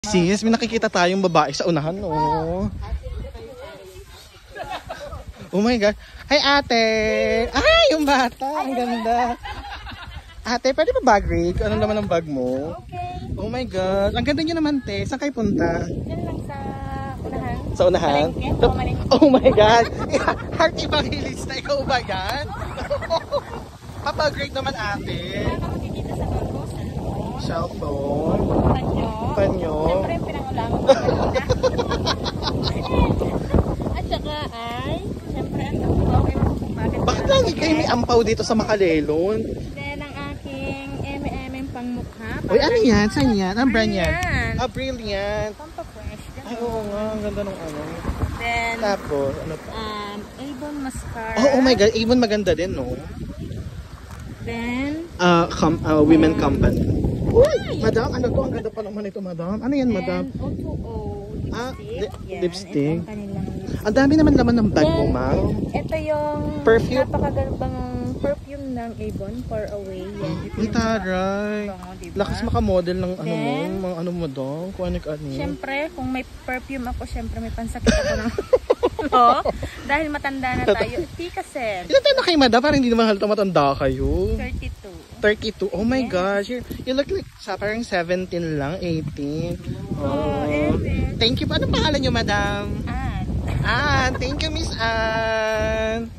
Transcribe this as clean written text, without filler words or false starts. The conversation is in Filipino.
Sis, may nakikita tayong babae sa unahan, oh. Oh my God. Hi, ate. Ay, yung bata. Ang ganda. Ate, pwede ba bag rig? Anong laman ng bag mo? Okay. Oh my God. Ang ganda niyo naman, te. Saan kayo punta? Yan lang sa unahan. Sa unahan? Malengke. Oh my God. Heart evangelista. Ikaw ba yan? Papag rig naman, ate. Wala ka makikita sa bag ko. Cellphone. Panyo. Panyo. Siyempre, pinangulangan ko kanina. At saka ay, siyempre, ang tawag ko. Bakit lagi kayo may ampaw dito sa Makalelon? Then, ang aking M&M pangmukha. Uy, ano yan? Saan yan? Ang brand yan? Yan. Ah, brilliant. Pampafresh. Ay, oo nga. Ang ganda ng ano. Then, Tapos, ano pa? Avon mascara. Oh my God. Avon maganda din, no? Then, Women company. Uy, madam, ano to? Ang ganda pa naman ito, madam. Ano yan, madam? then O2O lipstick. Yan, lipstick. Ito ang kanilang lipstick. Ang dami naman laman ng bag mo, Then, ma'am. ito yung Perfume? napakagandang perfume ng Avon, For Away. Yan. Ito Ang yung taray. bango, diba? Lakas makamodel ng ano mo, Then, mga ano mo daw, kung ano. Siyempre, kung may perfume ako, siyempre may pansakit ako ng no? Dahil matanda na tayo. Tikasen. Ilan tayo na kayo, madam? Parang hindi naman halata matanda kayo. 32. 32. Oh my gosh. You look like parang 17 lang, 18. Oh. Evan. Thank you. Ano pangalan niyo, madam? Ann. Ann. Thank you, Miss Ann.